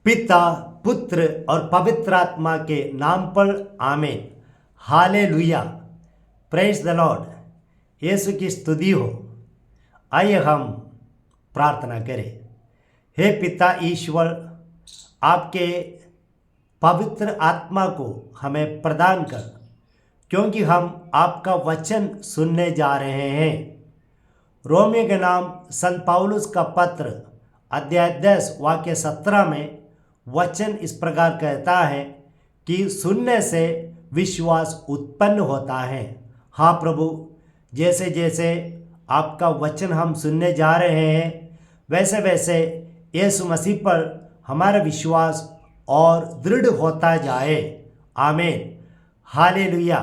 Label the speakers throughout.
Speaker 1: पिता, पुत्र और पवित्र आत्मा के नाम पर आमीन। हालेलुया। Praise the lord. यीशु की स्तुति हो। आइए हम प्रार्थना करें। हे पिता ईश्वर, आपके पवित्र आत्मा को हमें प्रदान कर, क्योंकि हम आपका वचन सुनने जा रहे हैं। रोमियो के नाम संत पौलुस का पत्र अध्याय 10 वाक्य 17 में वचन इस प्रकार कहता है कि सुनने से विश्वास उत्पन्न होता है। हाँ प्रभु, जैसे जैसे आपका वचन हम सुनने जा रहे हैं, वैसे वैसे यीशु मसीह पर हमारा विश्वास और दृढ़ होता जाए। आमीन। हालेलुया।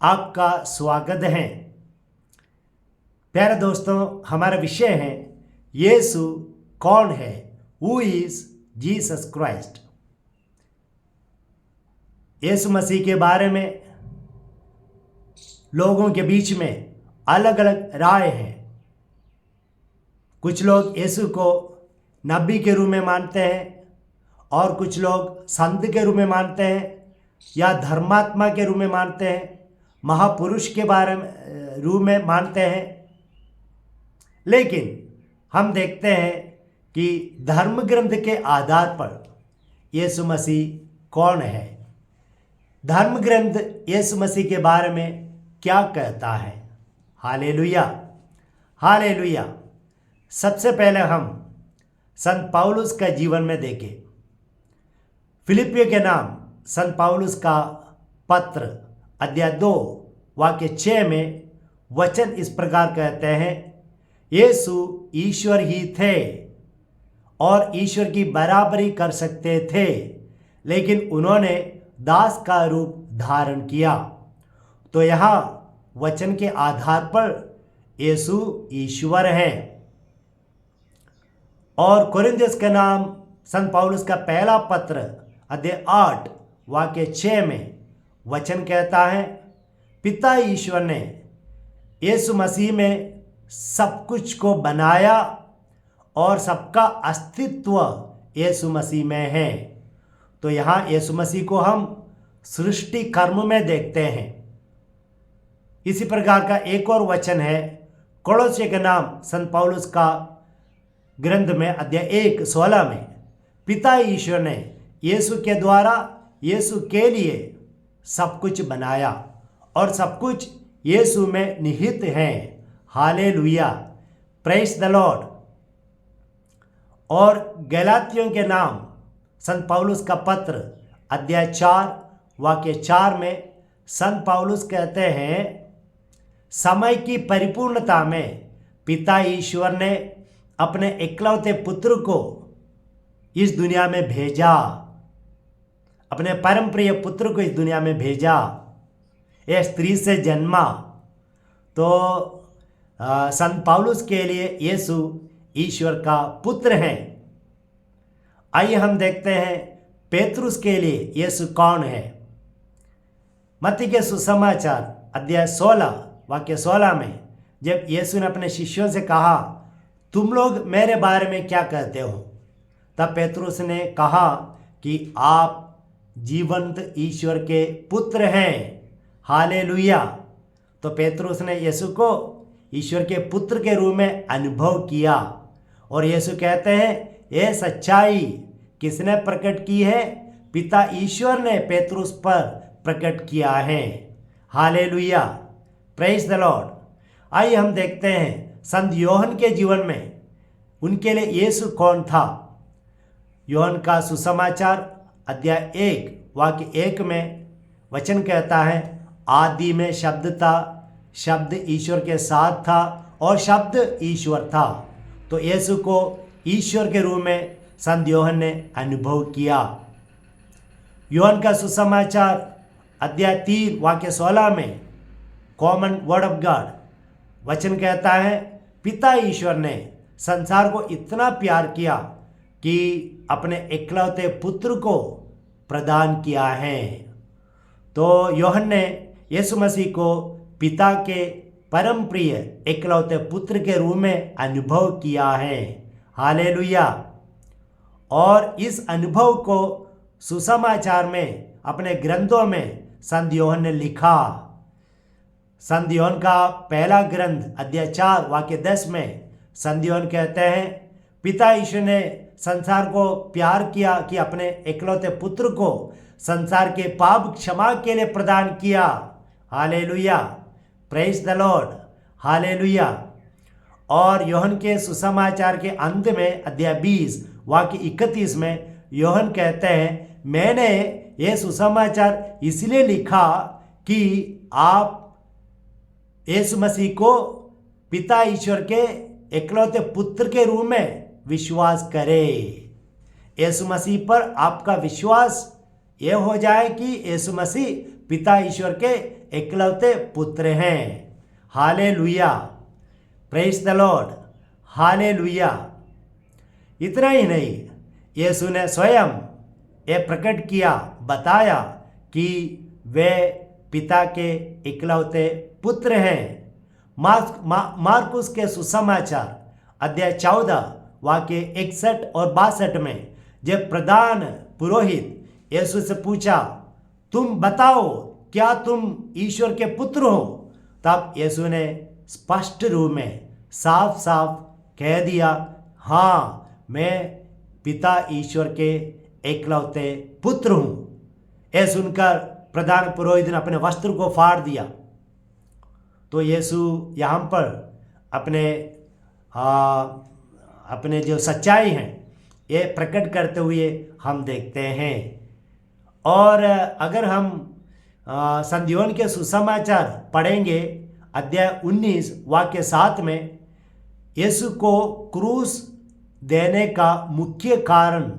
Speaker 1: आपका स्वागत है। प्यारे दोस्तों, हमारा विषय है यीशु कौन है। Who is Jesus Christ. यीशु मसीह के बारे में लोगों के बीच में अलग अलग राय है। कुछ लोग यीशु को नबी के रूप में मानते हैं और कुछ लोग संत के रूप में मानते हैं या धर्मात्मा के रूप में मानते हैं, महापुरुष के बारे में रूप में मानते हैं। लेकिन हम देखते हैं कि धर्म ग्रंथ के आधार पर यीशु मसीह कौन है। धर्म ग्रंथ यीशु मसीह के बारे में क्या कहता है। हालेलुया। हालेलुया। सबसे पहले हम संत पौलुस का जीवन में देखें। फिलिपियों के नाम संत पौलुस का पत्र अध्याय 2 वाक्य 6 में वचन इस प्रकार कहते हैं, यीशु ईश्वर ही थे और ईश्वर की बराबरी कर सकते थे, लेकिन उन्होंने दास का रूप धारण किया। तो यहाँ वचन के आधार पर यीशु ईश्वर है। और कोरिन्थियों के नाम संत पौलुस का पहला पत्र अध्याय 8 वाक्य 6 में वचन कहता है, पिता ईश्वर ने यीशु मसीह में सब कुछ को बनाया और सबका अस्तित्व यीशु मसीह में है। तो यहाँ यीशु मसीह को हम सृष्टि कर्म में देखते हैं। इसी प्रकार का एक और वचन है कोलोस्सियों के नाम संत पौलुस का ग्रंथ में अध्याय 1:16 में, पिता ईश्वर ने यीशु के द्वारा यीशु के लिए सब कुछ बनाया और सब कुछ यीशु में निहित है। हालेलुया। Praise the Lord. और गलातियों के नाम संत पौलुस का पत्र अध्याय 4 वाक्य 4 में संत पौलुस कहते हैं, समय की परिपूर्णता में पिता ईश्वर ने अपने इकलौते पुत्र को इस दुनिया में भेजा। अपने परम प्रिय पुत्र को इस दुनिया में भेजा। यह स्त्री से जन्मा। तो संत पौलुस के लिए यीशु ईश्वर का पुत्र है। आइए हम देखते हैं पेतरुस के लिए यीशु कौन है। मत्ती के सुसमाचार अध्याय 16 वाक्य 16 में जब यीशु ने अपने शिष्यों से कहा, तुम लोग मेरे बारे में क्या कहते हो, तब पेतरुस ने कहा कि आप जीवंत ईश्वर के पुत्र हैं। हालेलुया। तो पेतरुस ने यीशु को ईश्वर के पुत्र के रूप में अनुभव किया। और यीशु कहते हैं, यह सच्चाई किसने प्रकट की है? पिता ईश्वर ने पेतरुस पर प्रकट किया है। हालेलुया। Praise the Lord. आइए हम देखते हैं संत योहन के जीवन में उनके लिए यीशु कौन था। योहन का सुसमाचार अध्याय 1 वाक्य 1 में वचन कहता है, आदि में शब्द था, शब्द ईश्वर के साथ था और शब्द ईश्वर था। तो यीशु को ईश्वर के रूप में संत योहन ने अनुभव किया। योहन का सुसमाचार अध्याय 3 वाक्य 16 में कॉमन वर्ड ऑफ गॉड वचन कहता है, पिता ईश्वर ने संसार को इतना प्यार किया कि अपने इकलौते पुत्र को प्रदान किया है। तो योहन ने यीशु मसीह को पिता के परम प्रिय इकलौते पुत्र के रूप में अनुभव किया है। हालेलुया। और इस अनुभव को सुसमाचार में अपने ग्रंथों में संत योहन ने लिखा। संत योहन का पहला ग्रंथ अध्याय 4 वाक्य 10 में संत योहन कहते हैं, पिता ईश्वर ने संसार को प्यार किया कि अपने इकलौते पुत्र को संसार के पाप क्षमा के लिए प्रदान किया। Hallelujah, praise the lord, hallelujah. और योहन के सुसमाचार के अंत में अध्याय 20 वाक्य 31 में योहन कहते हैं, मैंने ये सुसमाचार इसलिए लिखा कि आप यीशु मसीह को पिता ईश्वर के इकलौते पुत्र के रूप में विश्वास करें। यीशु मसीह पर आपका विश्वास ये हो जाए कि यीशु मसीह पिता ईश्वर के इकलौते पुत्र हैं। Hallelujah, praise the lord, hallelujah. इतना ही नहीं, यीशु ने स्वयं ये प्रकट किया, बताया कि वे पिता के इकलौते पुत्र हैं। मार्कुस के सुसमाचार अध्याय 14 वाक्य 61 और 62 में जब प्रधान पुरोहित यीशु से पूछा, तुम बताओ क्या तुम ईश्वर के पुत्र हो, तब यीशु ने स्पष्ट रूप में साफ साफ कह दिया, हाँ मैं पिता ईश्वर के एकलौते पुत्र हूँ। यह सुनकर प्रधान पुरोहित ने अपने वस्त्र को फाड़ दिया। तो यीशु यहाँ पर अपने जो सच्चाई हैं ये प्रकट करते हुए हम देखते हैं। और अगर हम संत योहन के सुसमाचार पढ़ेंगे अध्याय 19 वाक्य 7 में, यीशु को क्रूस देने का मुख्य कारण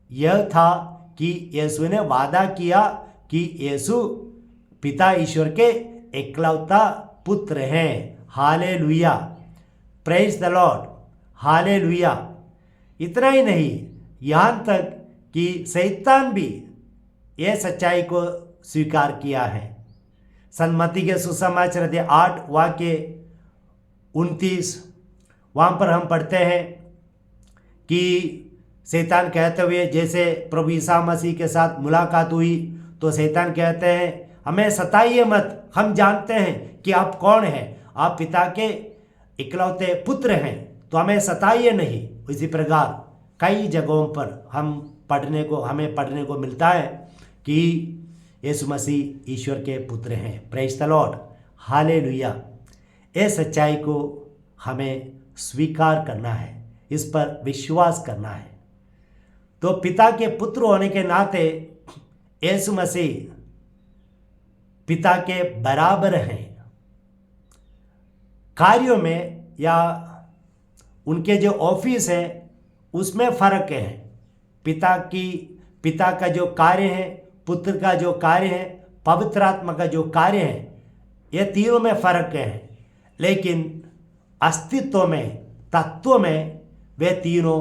Speaker 1: यह था कि यीशु ने वादा किया कि यीशु पिता ईश्वर के इकलौता पुत्र हैं। Hallelujah, praise the lord, hallelujah. इतना ही नहीं, यहाँ तक कि शैतान भी यह सच्चाई को स्वीकार किया है। संत मत्ती के सुसमाचार अध्याय 8 वाक्य 29 वहाँ पर हम पढ़ते हैं कि शैतान कहते हुए, जैसे प्रभु ईसा मसीह के साथ मुलाकात हुई तो शैतान कहते हैं, हमें सताइए मत, हम जानते हैं कि आप कौन हैं, आप पिता के इकलौते पुत्र हैं, तो हमें सताइए नहीं। इसी प्रकार कई जगहों पर हमें पढ़ने को मिलता है कि यीशु मसीह ईश्वर के पुत्र हैं। Praise the lord, hallelujah. इस सच्चाई को हमें स्वीकार करना है, इस पर विश्वास करना है। तो पिता के पुत्र होने के नाते यीशु मसीह पिता के बराबर हैं। कार्यों में या उनके जो ऑफिस है उसमें फर्क है। पिता का जो कार्य है, पुत्र का जो कार्य है, पवित्र आत्मा का जो कार्य है, ये तीनों में फर्क है। लेकिन अस्तित्व में, तत्व में वे तीनों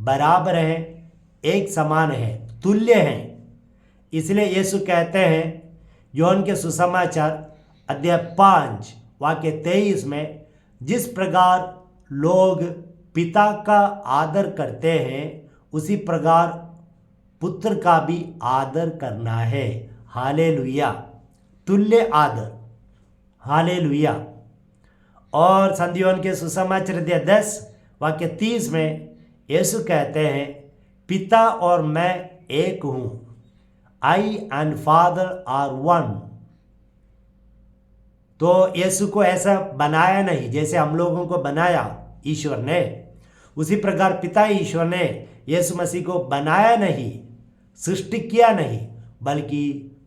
Speaker 1: बराबर हैं, एक समान है, तुल्य हैं। इसलिए यीशु कहते हैं योहन के सुसमाचार अध्याय 5 वाक्य 23 में, जिस प्रकार लोग पिता का आदर करते हैं उसी प्रकार पुत्र का भी आदर करना है। हालेलुया, तुल्य आदर, हालेलुया। और संत योहन के सुसमाचार अध्याय 10 वाक्य 30 में यीशु कहते हैं, पिता और मैं एक हूँ, आई एंड फादर आर वन। तो यीशु को ऐसा बनाया नहीं जैसे हम लोगों को बनाया ईश्वर ने, उसी प्रकार पिता ईश्वर ने यीशु मसीह को बनाया नहीं, सृष्टि किया नहीं, बल्कि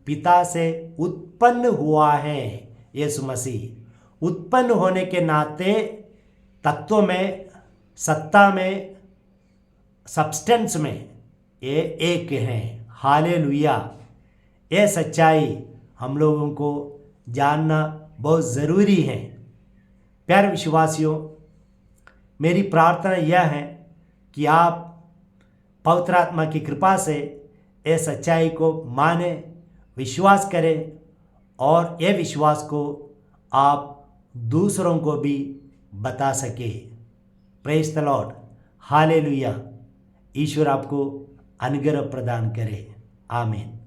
Speaker 1: पिता से उत्पन्न हुआ है। यीशु मसीह उत्पन्न होने के नाते तत्व में, सत्ता में, सब्सटेंस में ये एक हैं। हालेलुया। ये सच्चाई हम लोगों को जानना बहुत ज़रूरी है। प्यारे विश्वासियों, मेरी प्रार्थना यह है कि आप पवित्र आत्मा की कृपा से इस सच्चाई को माने, विश्वास करें और ये विश्वास को आप दूसरों को भी बता सके। Praise the lord, hallelujah. ईश्वर आपको अनुग्रह प्रदान करे। आमीन।